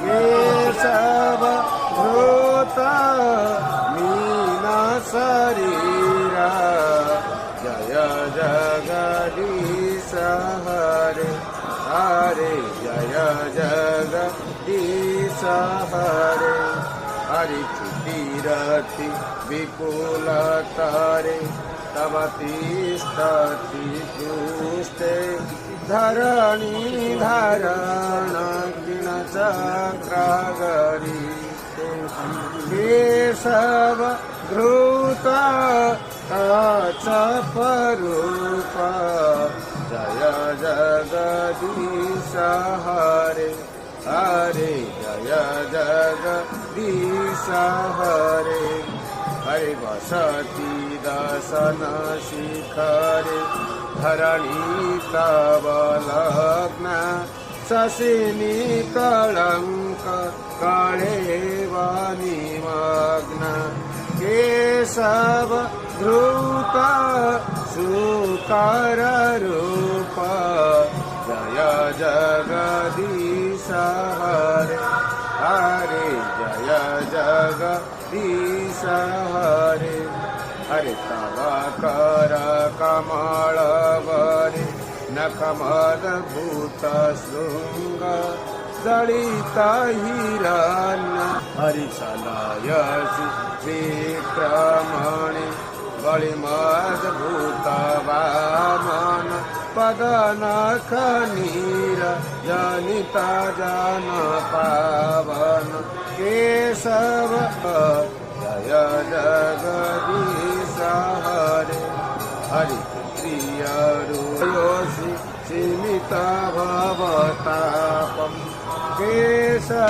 केशव धृत मीना शरीरा जय जगदीश हरे हरे जय जगदीश हरे हरि छुटीरति विपुल तारे तव तिष्ठति पृष्ठे धरणी धारण किण चक्रागरी केशव धृत कच्छपरूप जय जगदीश हरे हरे जय जगदीश हरे हरे वसति दशन शिखरे धरणी तव लग्न शशिनी कलंक कळेव निमग्न केशव धृत सुकर रूप जय जगदीश हरे हरे जय जगदीश हरे हरे तव कर कमल वरे नखमद्भुत शृंग जडित हिरण्य हरिचलयसि विक्रमणे बलिमद्भुत वामन पदनख नीर जनित जन पावन केशव जय जगदीश हरे हरि प्रिय रूपयोषि सीमित भवतापं केशव